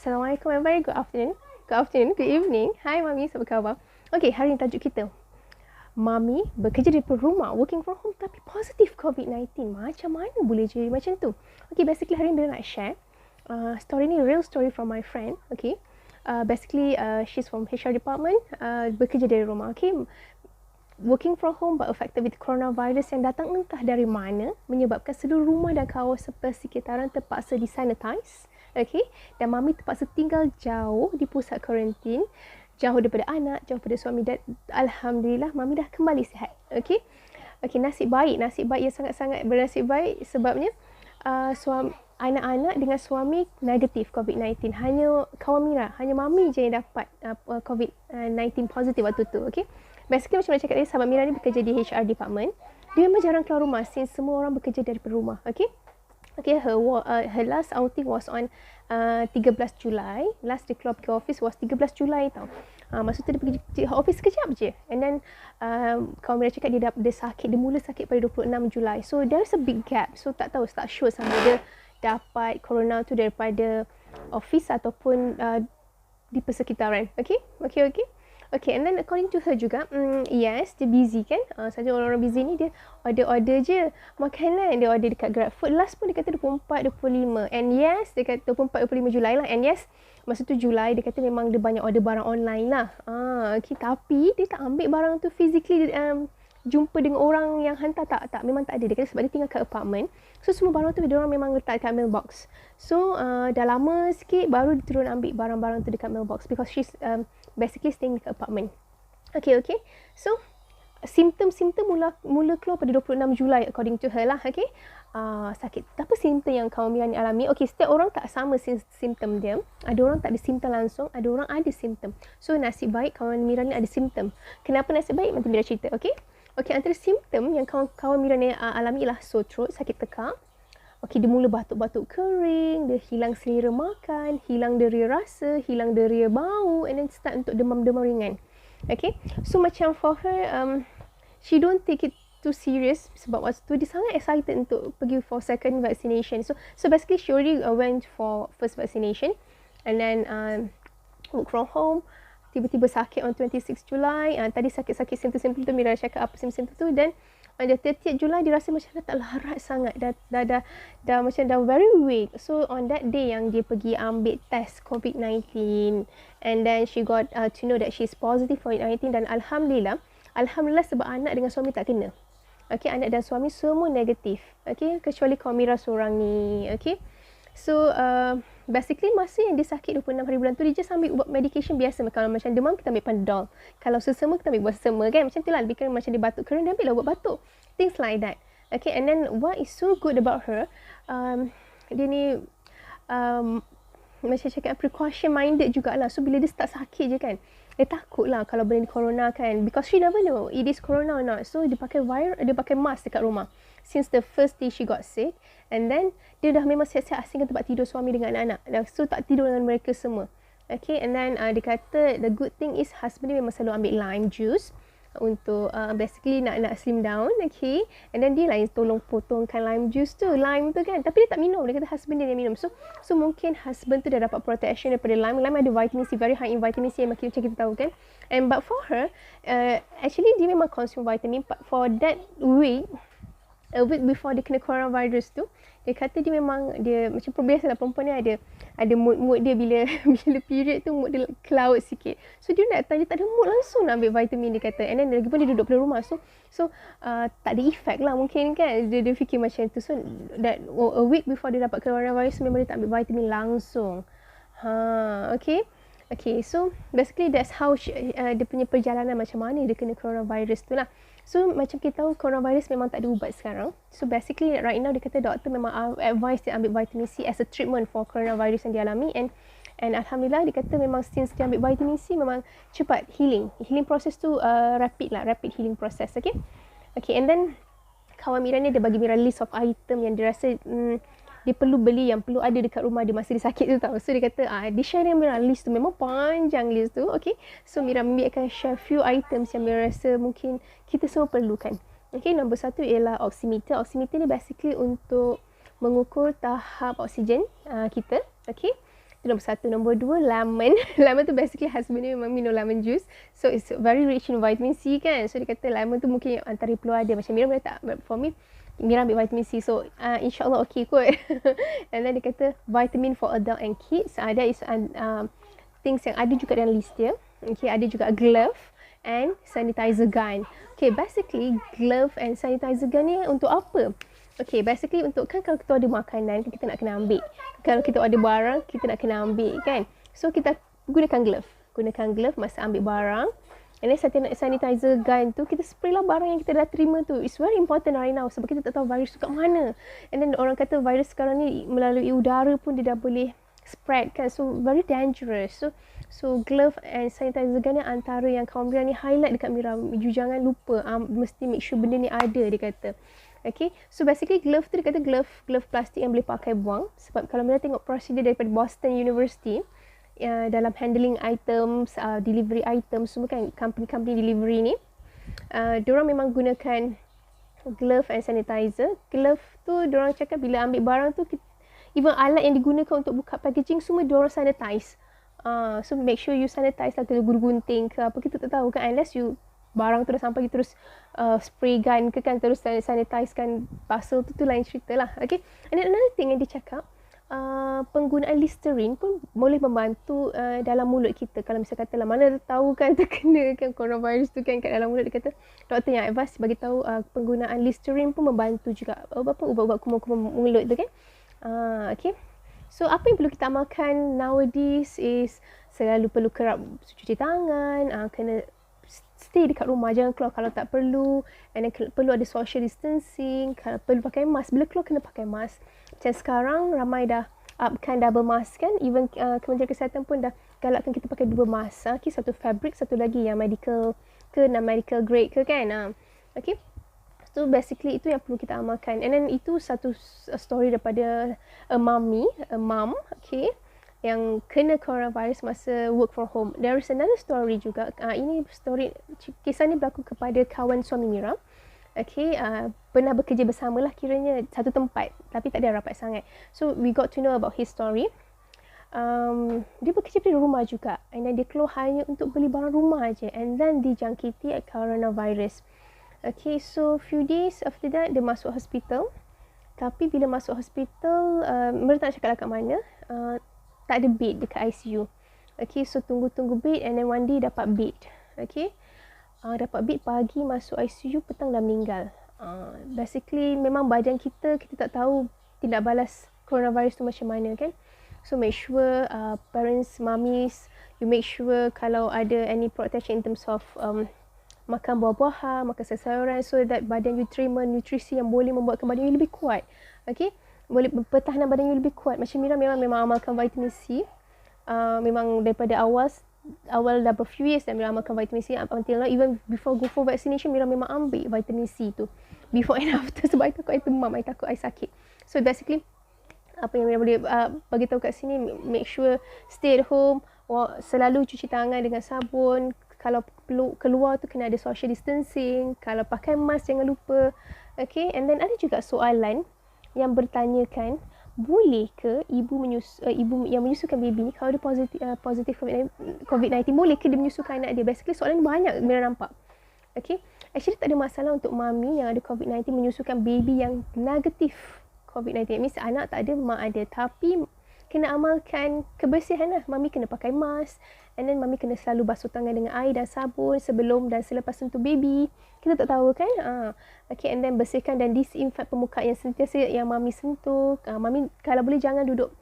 Assalamualaikum and very good afternoon. Good afternoon, good evening. Hi Mami, apa khabar? Okay, hari ni tajuk kita. Mami bekerja dari rumah, working from home tapi positif COVID-19. Macam mana boleh jadi macam tu? Okay, basically hari ni dia nak share. Story ni real story from my friend. Okay. Basically, she's from HR department, bekerja dari rumah. Okay. Working from home but affected with coronavirus yang datang entah dari mana menyebabkan seluruh rumah dan kawasan persekitaran terpaksa disanitize. Okay, dan Mami terpaksa tinggal jauh di pusat karantin, jauh daripada anak, jauh daripada suami dan Alhamdulillah Mami dah kembali sihat. Okay, nasib baik yang sangat-sangat bernasib baik sebabnya suami, anak-anak dengan suami negatif COVID-19. Hanya kawan Mira, hanya Mami je yang dapat COVID-19 positif waktu tu. Okay, basically macam nak cakap tadi, sahabat Mira ni bekerja di HR department. Dia memang jarang keluar rumah since semua orang bekerja dari rumah. Okay, her last outing was on 13 Julai. Last dia keluar pergi office was 13 Julai tau. Masa tu dia pergi office sekejap je. And then kawan Mira cakap dia sakit, dia mula sakit pada 26 Julai. So there's a big gap. So tak sure sama dia dapat corona tu daripada office ataupun di persekitaran. Okay, and then according to her juga, yes, dia busy kan. Saja orang-orang busy ni dia order je makanan, dia order dekat GrabFood. Last pun dia kata 24, 25. And yes, dia kata 24, 25 Julai lah. And yes, masa tu Julai dia kata memang dia banyak order barang online lah. Okay, tapi dia tak ambil barang tu physically, jumpa dengan orang yang hantar tak, memang tak ada. Dia kata sebab dia tinggal kat apartment. So semua barang tu dia orang memang letak dekat mailbox. So dah lama sikit baru dia turun ambil barang-barang tu dekat mailbox because she's basically staying dekat apartment. Okay. So simptom-simptom mula keluar pada 26 Julai according to her lah. Okay, sakit. Apa simptom yang kawan Mira ni alami? Okay, setiap orang tak sama simptom dia. Ada orang tak ada simptom langsung, ada orang ada simptom. So nasib baik kawan Mira ni ada simptom. Kenapa nasib baik? Nanti Mira cerita. Okay, antara simptom yang kawan Mira ni alami ialah sore throat, sakit tekak. Okay, dia mula batuk-batuk kering, dia hilang selera makan, hilang deria rasa, hilang deria bau, and then start untuk demam-demam ringan. Okay, so macam for her, she don't take it too serious sebab waktu tu dia sangat excited untuk pergi for second vaccination. So basically she already went for first vaccination and then work from home. Tiba-tiba sakit on 26 Julai. Tadi sakit-sakit simptom-simptom tu Mira cakap apa simptom tu, dan on the 30th Julai dia rasa macam dah tak larat sangat, dah macam dah very weak. So on that day yang dia pergi ambil test COVID-19 and then she got to know that she's positive COVID-19 dan Alhamdulillah sebab anak dengan suami tak kena. Okay, anak dan suami semua negatif. Okay, kecuali kawan Mira seorang ni. Okay, so basically masa yang dia sakit 26 hari bulan tu dia just ambil ubat medication biasa. Kalau macam demam kita ambil Panadol, kalau sesama kita ambil ubat sesama kan, macam tu lah. Lebih kurang macam dia batuk kering dia ambil lah ubat batuk, things like that. Okay, and then what is so good about her, dia ni macam cakap precaution minded jugalah. So bila dia start sakit je kan, dia takut lah kalau benda ni corona kan, because she never know it is corona or not. So dia pakai mask dekat rumah since the first day she got sick, and then dia dah memang siap-siap asingkan tempat tidur suami dengan anak-anak. So tak tidur dengan mereka semua. Okay, and then dia kata the good thing is husband dia memang selalu ambil lime juice untuk basically nak slim down. Okay, and then dia lah yang tolong potongkan lime juice tu, lime tu kan, tapi dia tak minum. Dia kata husband dia yang minum. So mungkin husband tu dah dapat protection daripada lime ada vitamin C, very high in vitamin C yang macam kita tahu kan. And but for her, actually dia memang consume vitamin, but for that week, a week before dia kena coronavirus tu, dia kata dia macam biasalah perempuan ni ada mood dia bila period tu mood dia cloud sikit. So dia nak tanya, tak ada mood langsung nak ambil vitamin dia kata. And then lagi pun dia duduk pada rumah. So tak ada effect lah mungkin kan. Dia fikir macam tu. So that a week before dia dapat coronavirus memang dia tak ambil vitamin langsung. Okay, so basically that's how dia punya perjalanan macam mana dia kena coronavirus tu lah. So macam kita tahu coronavirus memang tak ada ubat sekarang. So basically right now dia kata doktor memang advise dia ambil vitamin C as a treatment for coronavirus yang dia alami, and Alhamdulillah dia kata memang since dia ambil vitamin C memang cepat healing process tu, rapid healing process. Okay, and then kawan Mira ni dia bagi Mira list of item yang dia rasa dia perlu beli, yang perlu ada dekat rumah dia masa dia sakit tu tau. So dia kata dia share dengan Mira list tu, memang panjang list tu. Okay, so Mira akan share few items yang Mira rasa mungkin kita semua perlukan. Okay, nombor satu ialah oximeter. Oximeter ni basically untuk mengukur tahap oksigen kita. Okay, Itu nombor satu. Nombor dua, lemon. Lemon tu basically husband ni memang minum lemon juice. So it's very rich in vitamin C kan. So dia kata lemon tu mungkin antara peluang ada. Macam Mira boleh tak? For me, Mira ambil vitamin C. So insyaAllah okay kot. And then dia kata vitamin for adult and kids. That is things yang ada juga dalam list dia. Okay, ada juga glove and sanitizer gun. Okay, basically glove and sanitizer gun ni untuk apa? Okay, basically untuk kan kalau kita ada makanan, kita nak kena ambil. Kalau kita ada barang, kita nak kena ambil kan. So kita gunakan glove. Gunakan glove masa ambil barang. And then sanitizer gun tu, kita spray lah barang yang kita dah terima tu. It's very important right now sebab kita tak tahu virus tu kat mana. And then orang kata virus sekarang ni melalui udara pun dia dah boleh spread kan. So very dangerous. So glove and sanitizer gun ni antara yang kawan Mira ni highlight dekat Mira. You jangan lupa, mesti make sure benda ni ada, dia kata. Okay, so basically glove tu dia kata glove plastik yang boleh pakai buang. Sebab kalau Mira tengok prosedur daripada Boston University dalam handling items, delivery items semua kan, company delivery ni, diorang memang gunakan glove and sanitizer. Glove tu diorang cakap bila ambil barang tu, even alat yang digunakan untuk buka packaging semua diorang sanitize. So make sure you sanitize lah, guru gunting ke apa, kita tak tahu kan, unless you barang tu dah sampai terus spray gun ke kan, terus sanitize kan parcel tu lain cerita lah. Okay, and then another thing yang dia cakap, penggunaan Listerine pun boleh membantu dalam mulut kita. Kalau misalnya katalah mana tahu kan terkena kan coronavirus tu kan kat dalam mulut, dia kata doktor yang advice bagi tahu penggunaan Listerine pun membantu juga ubat-ubat kuman-kuman mulut tu kan. Okay, so apa yang perlu kita amalkan nowadays is selalu perlu kerap cuci tangan, kena stay dekat rumah, jangan keluar kalau tak perlu, and then perlu ada social distancing, kalau perlu pakai mask, bila keluar kena pakai mask. Macam sekarang ramai dah upkan double mask kan, even Kementerian Kesihatan pun dah galakkan kita pakai dua mask. Okay, satu fabric, satu lagi yang medical ke, non-medical grade ke kan. Okay, so basically itu yang perlu kita amalkan. And then itu satu story daripada a mom, okay, yang kena coronavirus masa work from home. There is another story juga. Ini story, kisah ni berlaku kepada kawan suami Mira. Okay, pernah bekerja bersamalah kiranya satu tempat, tapi tak ada rapat sangat. So we got to know about his story. Dia bekerja dari rumah juga, and then dia keluar hanya untuk beli barang rumah aja, and then dijangkiti coronavirus. Okay, so few days after that dia masuk hospital. Tapi bila masuk hospital, Mira tak cakap lah kat mana, tak ada bed dekat ICU. Okay, so tunggu bed, and then one day dapat bed. Okay, dapat bed pagi, masuk ICU, petang dah meninggal. Basically memang badan kita tak tahu tindak balas coronavirus tu macam mana kan. So make sure parents, mummies, you make sure kalau ada any protection in terms of makan buah-buahan, makan sayur-sayuran, so that badan you terima nutrisi yang boleh membuatkan badan you lebih kuat. Okay, boleh pertahanan badan you lebih kuat. Macam Mira memang amalkan vitamin C. Memang daripada awal dah few years dan Mira amalkan vitamin C until now. Even before go for vaccination, Mira memang ambil vitamin C tu before and after, sebab I takut I demam, I takut I sakit. So basically apa yang Mira boleh bagi tahu kat sini, make sure stay at home, selalu cuci tangan dengan sabun. Kalau perlu keluar tu kena ada social distancing. Kalau pakai mask jangan lupa. Okay, and then ada juga soalan yang bertanyakan, boleh ke ibu yang menyusukan baby ni kalau dia positif COVID-19, boleh ke dia menyusukan anak dia? Basically soalan ni banyak Mira nampak. Okay, actually tak ada masalah untuk mami yang ada COVID-19 menyusukan baby yang negatif COVID-19. Means anak tak ada, mak ada. Tapi kena amalkan kebersihan lah. Mami kena pakai mask, and then mami kena selalu basuh tangan dengan air dan sabun sebelum dan selepas sentuh baby. Kita tak tahu kan. Okay, and then bersihkan dan disinfect permukaan yang sentiasa yang mami sentuh. Mami kalau boleh jangan duduk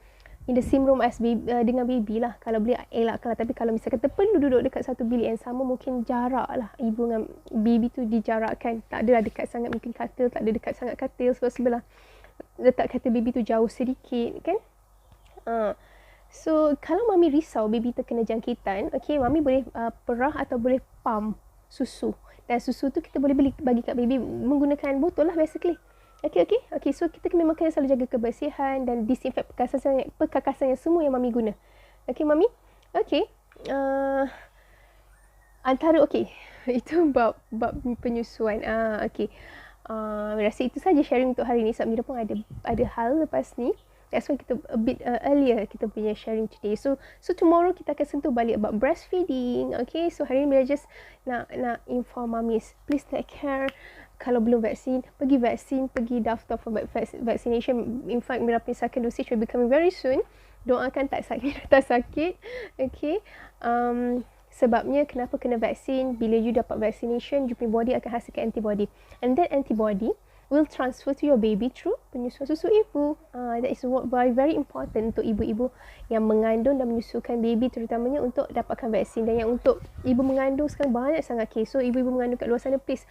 in the same room as baby, dengan baby lah. Kalau boleh elakkan lah. Tapi kalau misalkan perlu duduk dekat satu bilik yang sama, mungkin jarak lah ibu dengan baby tu dijarakkan. Tak adalah dekat sangat, mungkin katil tak ada dekat sangat katil sebelah. Letak katil baby tu jauh sedikit kan. So kalau mami risau baby terkena jangkitan, okay, mami boleh perah atau boleh pump susu. Dan susu tu kita boleh bagi kat baby menggunakan botol lah basically. Okay, so kita memang kena selalu jaga kebersihan dan disinfect perkakasan yang semua yang mami guna. Okay mami. Okay, antara itu bab penyusuan. Okay, rasa itu saja sharing untuk hari ni sebab Mira pun ada hal lepas ni. That's why kita a bit earlier kita punya sharing today. So tomorrow kita akan sentuh balik about breastfeeding. Okay, so hari ni Mira just nak inform mummies, please take care. Kalau belum vaksin, pergi daftar for vaccination. In fact, Mira punya second dosage will be coming very soon. Doakan tak sakit. Okay. Sebabnya kenapa kena vaksin, bila you dapat vaccination, you punya body akan hasilkan antibody. And that antibody will transfer to your baby through penyusuan susu ibu. That is very important untuk ibu-ibu yang mengandung dan menyusukan baby, terutamanya untuk dapatkan vaksin. Dan yang untuk ibu mengandung sekarang banyak sangat kes. So ibu-ibu mengandung kat luar sana, please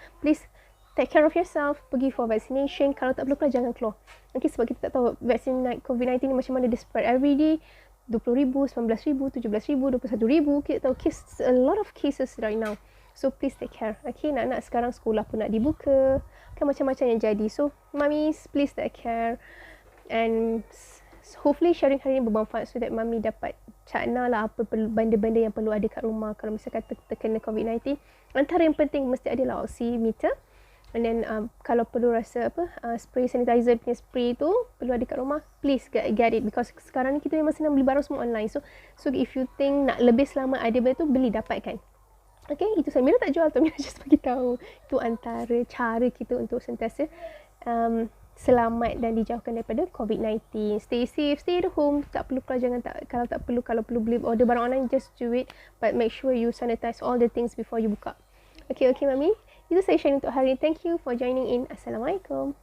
take care of yourself, pergi for vaccination. Kalau tak perlu keluar, jangan keluar. Okay, sebab kita tak tahu vaksin COVID-19 ni macam mana dia spread every day. 20,000, 19,000, 17,000, 21,000. Kita tahu a lot of cases right now. So please take care. Okay, nak sekarang sekolah pun nak dibuka. Kan macam-macam yang jadi. So mummies, please take care. And hopefully sharing hari ni bermanfaat so that mummy dapat cakna lah apa benda-benda yang perlu ada kat rumah kalau misalkan terkena COVID-19. Antara yang penting mesti ada lah oximeter. And then kalau perlu rasa spray sanitizer punya spray tu perlu ada kat rumah, please get it, because sekarang ni kita memang senang beli barang semua online. So if you think nak lebih selamat ada benda tu, beli dapatkan. Okay, itu saya. Mira tak jual tu, Mira just bagi tahu. Itu antara cara kita untuk sentiasa selamat dan dijauhkan daripada COVID-19. Stay safe, stay at home. Tak perlu keluar, kalau perlu beli order barang online, just do it. But make sure you sanitize all the things before you buka. Okay, mami. Itu saya share untuk hari ini. Thank you for joining in. Assalamualaikum.